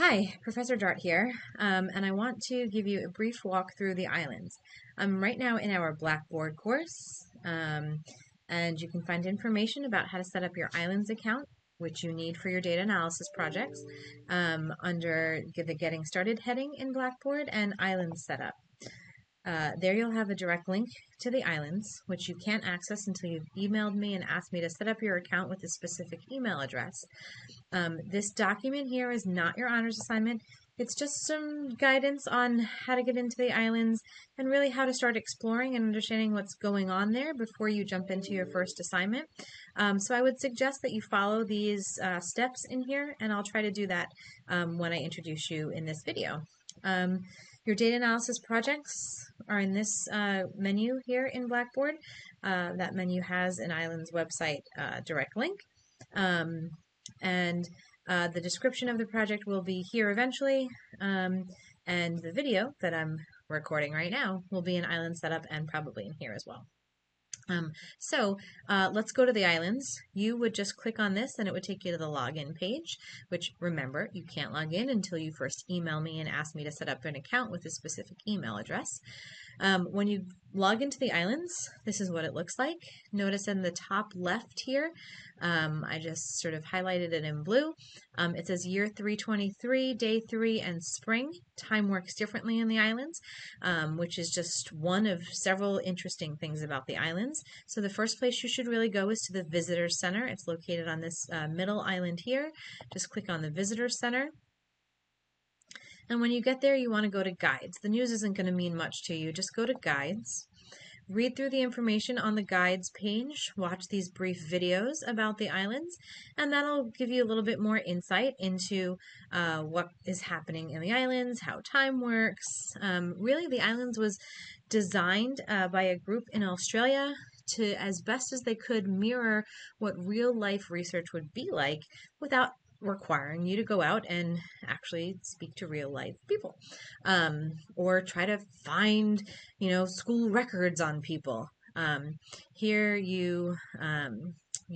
Hi, Professor Dart here, and I want to give you a brief walk through the islands. I'm right now in our Blackboard course, and you can find information about how to set up your islands account, which you need for your data analysis projects, under the Getting Started heading in Blackboard and Islands Setup. There you'll have a direct link to the islands, which you can't access until you've emailed me and asked me to set up your account with a specific email address. This document here is not your honors assignment. It's just some guidance on how to get into the islands and really how to start exploring and understanding what's going on there before you jump into your first assignment. So I would suggest that you follow these steps in here, and I'll try to do that when I introduce you in this video. Your data analysis projects are in this menu here in Blackboard. That menu has an islands website direct link. And the description of the project will be here eventually, and the video that I'm recording right now will be in Island Setup and probably in here as well. Let's go to the islands. You would just click on this and it would take you to the login page, which remember, you can't log in until you first email me and ask me to set up an account with a specific email address. When you log into the islands, this is what it looks like. Notice in the top left here, I just sort of highlighted it in blue. It says year 323, day 3, and spring. Time works differently in the islands, which is just one of several interesting things about the islands. So the first place you should really go is to the Visitor Center. It's located on this middle island here. Just click on the Visitor Center. And when you get there, you want to go to Guides. The news isn't going to mean much to you. Just go to Guides. Read through the information on the Guides page. Watch these brief videos about the islands, and that'll give you a little bit more insight into what is happening in the islands, how time works. Really, the islands was designed by a group in Australia to, as best as they could, mirror what real life research would be like without requiring you to go out and actually speak to real life people, or try to find, school records on people. Here you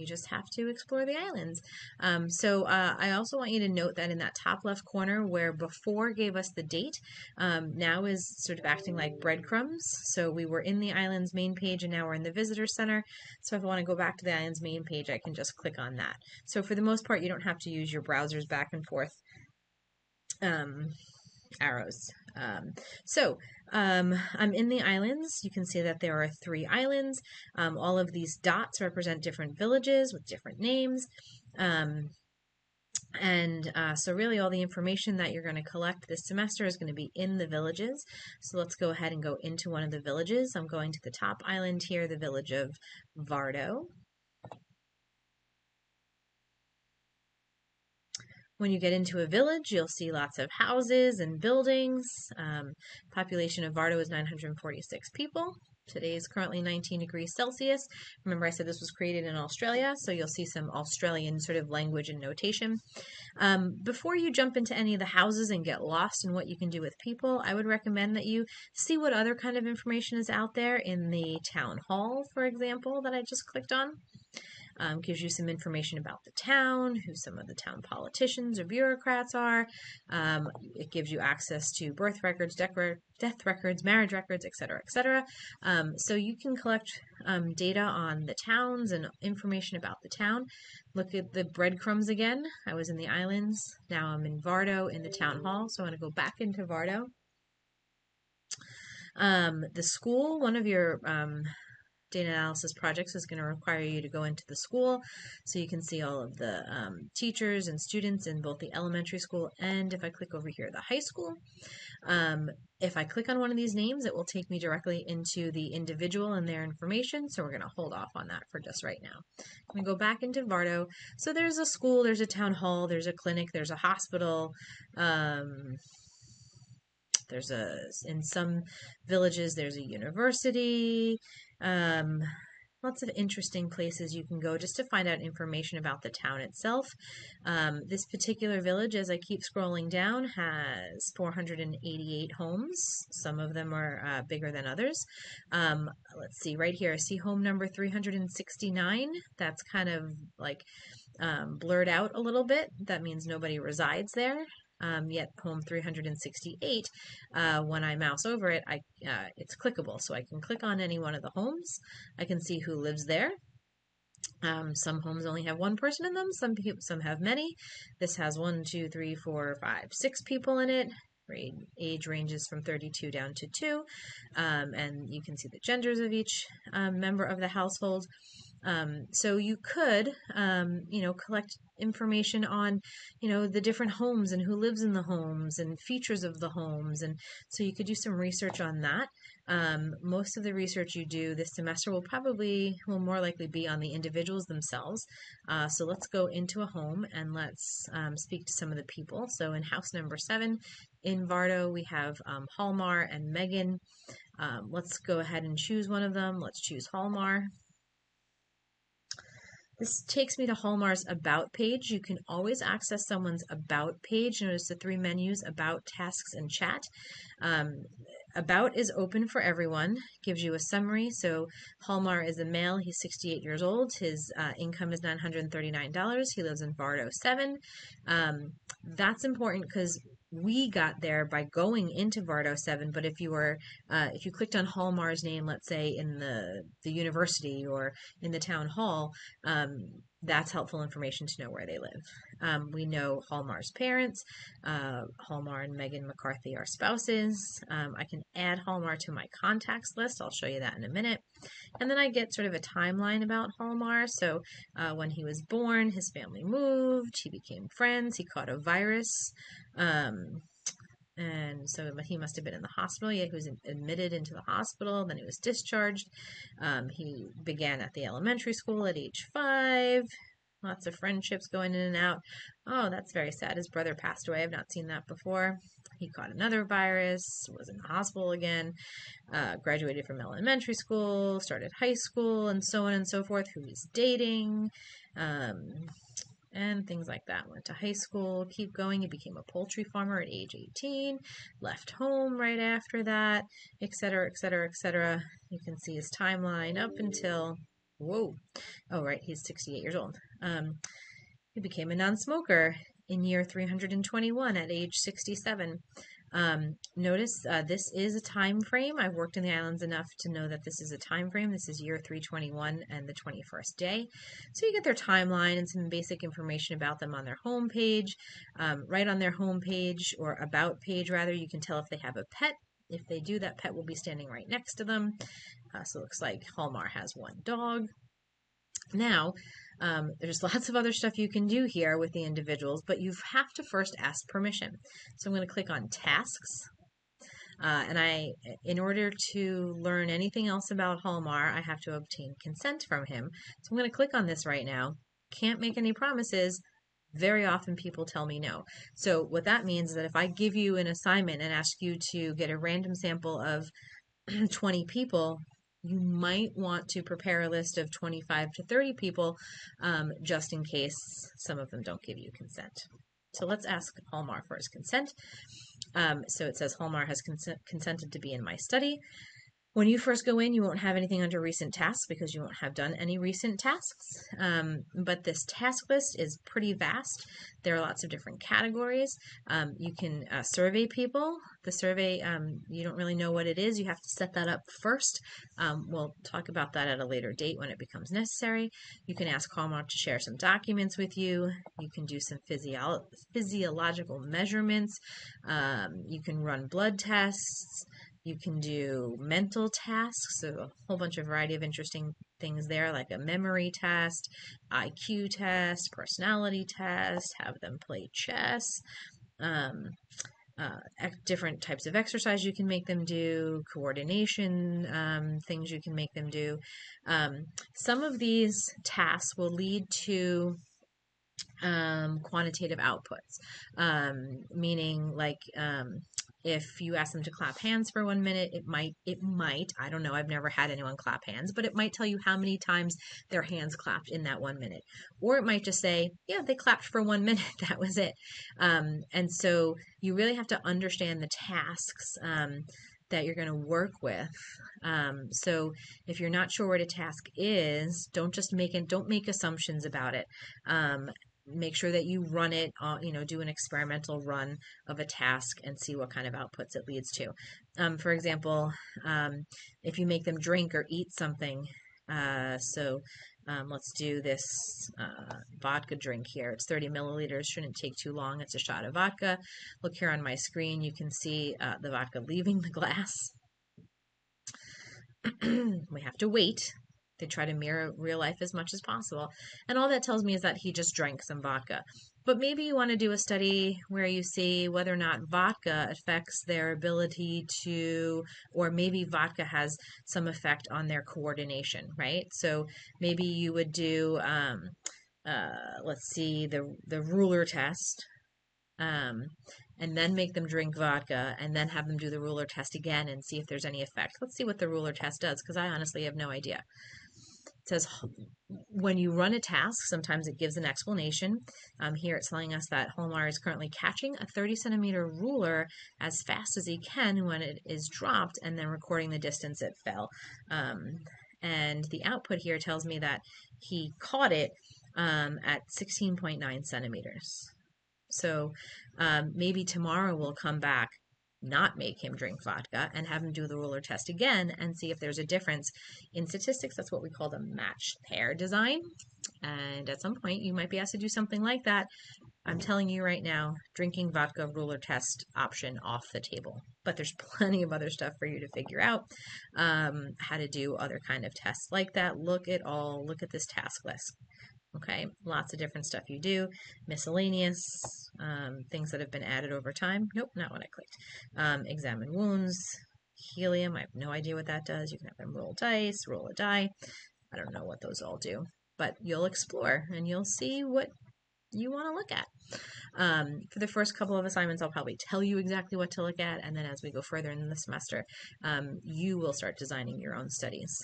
just have to explore the islands. I also want you to note that in that top left corner where before gave us the date, now is sort of acting like breadcrumbs. So we were in the islands main page and now we're in the visitor center. So if I want to go back to the islands main page, I can just click on that. So for the most part, you don't have to use your browsers back and forth arrows. I'm in the islands. You can see that there are 3 islands. All of these dots represent different villages with different names. So really all the information that you're going to collect this semester is going to be in the villages. So let's go ahead and go into one of the villages. I'm going to the top island here, the village of Vardo. When you get into a village, you'll see lots of houses and buildings. Population of Vardo is 946 people. Today is currently 19 degrees Celsius. Remember I said this was created in Australia, so you'll see some Australian sort of language and notation. Before you jump into any of the houses and get lost in what you can do with people, I would recommend that you see what other kind of information is out there in the town hall, for example, that I just clicked on. Gives you some information about the town, who some of the town politicians or bureaucrats are. It gives you access to birth records, death records, marriage records, etc., etc. So you can collect data on the towns and information about the town. Look at the breadcrumbs again. I was in the islands. Now I'm in Vardo in the town hall. So I want to go back into Vardo. The school, one of your data analysis projects is going to require you to go into the school so you can see all of the teachers and students in both the elementary school and, if I click over here, the high school. If I click on one of these names, it will take me directly into the individual and their information, so we're going to hold off on that for just right now. I'm going to go back into Vardo. So there's a school, there's a town hall, there's a clinic, there's a hospital. In some villages, there's a university. Lots of interesting places you can go just to find out information about the town itself. This particular village, as I keep scrolling down, has 488 homes. Some of them are bigger than others. Let's see, right here, I see home number 369. That's kind of like blurred out a little bit. That means nobody resides there. yet home 368, when I mouse over it, it's clickable. So I can click on any one of the homes. I can see who lives there. Some homes only have one person in them. Some have many. This has 1, 2, 3, 4, 5, 6 people in it. Age ranges from 32 down to 2, and you can see the genders of each member of the household. So you could, collect information on, the different homes and who lives in the homes and features of the homes. And so you could do some research on that. Most of the research you do this semester will more likely be on the individuals themselves. So let's go into a home and let's speak to some of the people. So in house number 7 in Vardo, we have Hallmar and Megan. Let's go ahead and choose one of them. Let's choose Hallmar. This takes me to Hallmar's About page. You can always access someone's About page. Notice the 3 menus: About, Tasks, and Chat. About is open for everyone, gives you a summary. So Hallmar is a male. He's 68 years old. His income is $939. He lives in Vardo 7. That's important because we got there by going into Vardo 7, but if you clicked on Hallmar's name, let's say in the university or in the town hall, that's helpful information to know where they live. We know Hallmar's parents. Hallmar and Megan McCarthy are spouses. I can add Hallmar to my contacts list. I'll show you that in a minute. And then I get sort of a timeline about Hallmar. So when he was born, his family moved, he became friends, he caught a virus. And so he must have been in the hospital. Yeah, he was admitted into the hospital. Then he was discharged. He began at the elementary school at age 5. Lots of friendships going in and out. Oh, that's very sad. His brother passed away. I've not seen that before. He caught another virus, was in the hospital again, graduated from elementary school, started high school, and so on and so forth. Who he's dating. And things like that. Went to high school, keep going. He became a poultry farmer at age 18, left home right after that, etc., etc., etc. You can see his timeline up until, whoa, oh, right, he's 68 years old. He became a non-smoker in year 321 at age 67. Notice this is a time frame. I've worked in the islands enough to know that this is a time frame. This is year 321 and the 21st day. So you get their timeline and some basic information about them on their home page. Right on their home page, or about page rather, you can tell if they have a pet. If they do, that pet will be standing right next to them. So it looks like Hallmar has 1 dog. Now, there's lots of other stuff you can do here with the individuals, but you have to first ask permission. So I'm going to click on Tasks. In order to learn anything else about Hallmar, I have to obtain consent from him. So I'm going to click on this right now. Can't make any promises. Very often people tell me no. So what that means is that if I give you an assignment and ask you to get a random sample of 20 people, you might want to prepare a list of 25 to 30 people just in case some of them don't give you consent. So let's ask Hallmar for his consent. So it says Hallmar has consented to be in my study. When you first go in, you won't have anything under recent tasks because you won't have done any recent tasks. But this task list is pretty vast. There are lots of different categories. You can survey people. The survey, you don't really know what it is. You have to set that up first. We'll talk about that at a later date when it becomes necessary. You can ask Hallmar to share some documents with you. You can do some physiological measurements. You can run blood tests. You can do mental tasks, so a whole bunch of variety of interesting things there, like a memory test, IQ test, personality test, have them play chess, different types of exercise you can make them do, coordination things you can make them do. Some of these tasks will lead to quantitative outputs, meaning like if you ask them to clap hands for 1 minute, it might, I don't know, I've never had anyone clap hands, but it might tell you how many times their hands clapped in that 1 minute. Or it might just say, yeah, they clapped for 1 minute, that was it. And so you really have to understand the tasks that you're going to work with. So if you're not sure what a task is, don't make assumptions about it. make sure that you run it, do an experimental run of a task and see what kind of outputs it leads to. For example, if you make them drink or eat something, let's do this vodka drink here. It's 30 milliliters, shouldn't take too long. It's a shot of vodka. Look here on my screen, you can see the vodka leaving the glass. We have to wait. They try to mirror real life as much as possible. And all that tells me is that he just drank some vodka. But maybe you want to do a study where you see whether or not vodka affects their ability to, or maybe vodka has some effect on their coordination, right? So maybe you would do, let's see, the ruler test. And then make them drink vodka and then have them do the ruler test again and see if there's any effect. Let's see what the ruler test does, because I honestly have no idea. It says when you run a task, sometimes it gives an explanation. Here it's telling us that Holmar is currently catching a 30-centimeter ruler as fast as he can when it is dropped and then recording the distance it fell. And the output here tells me that he caught it at 16.9 centimeters. So maybe tomorrow we'll come back, not make him drink vodka, and have him do the ruler test again and see if there's a difference. In statistics, that's what we call the matched pair design. And at some point, you might be asked to do something like that. I'm telling you right now, drinking vodka ruler test option off the table. But there's plenty of other stuff for you to figure out, how to do other kind of tests like that. Look at this task list. Okay, lots of different stuff you do. Miscellaneous, things that have been added over time. Nope, not what I clicked. Examine wounds, helium. I have no idea what that does. You can have them roll dice, roll a die. I don't know what those all do, but you'll explore and you'll see what you want to look at. For the first couple of assignments, I'll probably tell you exactly what to look at, and then as we go further in the semester, you will start designing your own studies.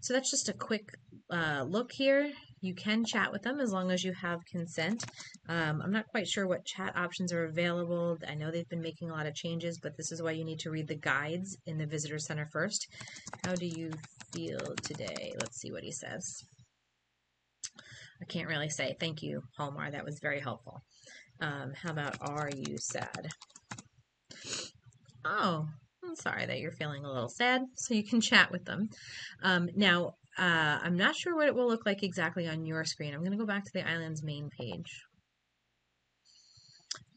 So that's just a quick look here. You can chat with them as long as you have consent. I'm not quite sure what chat options are available. I know they've been making a lot of changes, but this is why you need to read the guides in the Visitor Center first. How do you feel today? Let's see what he says. I can't really say. Thank you, Holmar. That was very helpful. How about, are you sad? Oh, I'm sorry that you're feeling a little sad, so you can chat with them. Now, I'm not sure what it will look like exactly on your screen. I'm going to go back to the island's main page.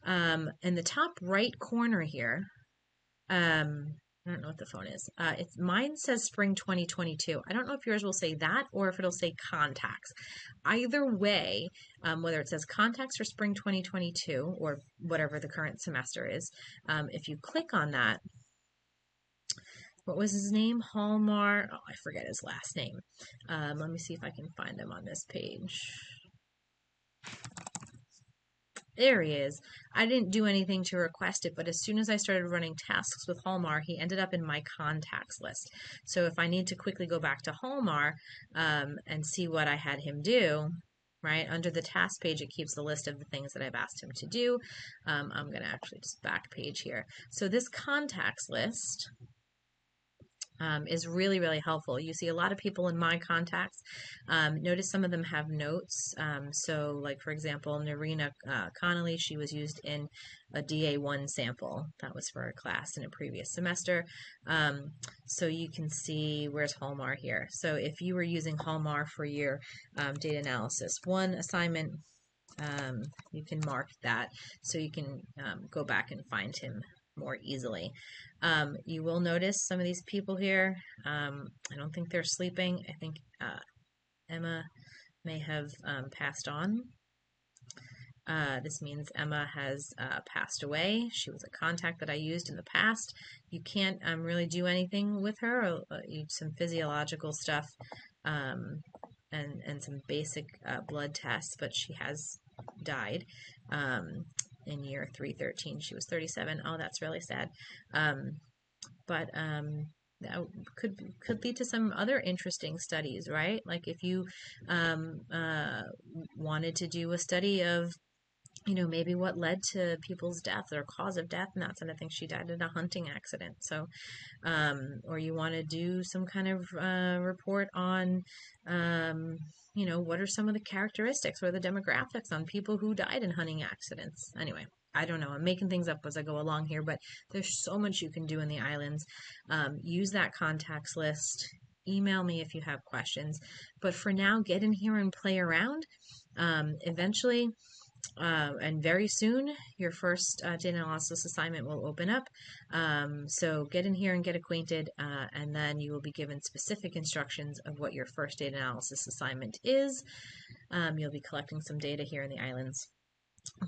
In the top right corner here, I don't know what the phone is. Mine says spring 2022. I don't know if yours will say that or if it'll say contacts. Either way, whether it says contacts or spring 2022 or whatever the current semester is, if you click on that, what was his name? Holmar. Oh, I forget his last name. Let me see if I can find him on this page. There he is. I didn't do anything to request it, but as soon as I started running tasks with Holmar, he ended up in my contacts list. So if I need to quickly go back to Holmar and see what I had him do, right, under the task page, it keeps the list of the things that I've asked him to do. I'm going to actually just back page here. So this contacts list is really, really helpful. You see a lot of people in my contacts. Notice some of them have notes. So like, for example, Narina Connolly, she was used in a DA1 sample. That was for a class in a previous semester. So you can see, where's Holmar here? So if you were using Holmar for your data analysis 1 assignment, you can mark that so you can go back and find him more easily. You will notice some of these people here. I don't think they're sleeping. I think Emma may have passed on. This means Emma has passed away. She was a contact that I used in the past. You can't really do anything with her. Some physiological stuff and some basic blood tests, but she has died. In year 313, she was 37. Oh, that's really sad. But that could lead to some other interesting studies, right? Like if you wanted to do a study of maybe what led to people's death or cause of death, and that sort of thing. She died in a hunting accident. So, or you want to do some kind of report on, what are some of the characteristics or the demographics on people who died in hunting accidents. Anyway, I don't know. I'm making things up as I go along here, but there's so much you can do in the islands. Use that contacts list. Email me if you have questions. But for now, get in here and play around. Eventually, and very soon, your first data analysis assignment will open up. So get in here and get acquainted, and then you will be given specific instructions of what your first data analysis assignment is. You'll be collecting some data here in the islands,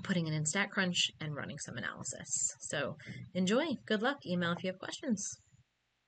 putting it in StatCrunch, and running some analysis. So enjoy. Good luck. Email if you have questions.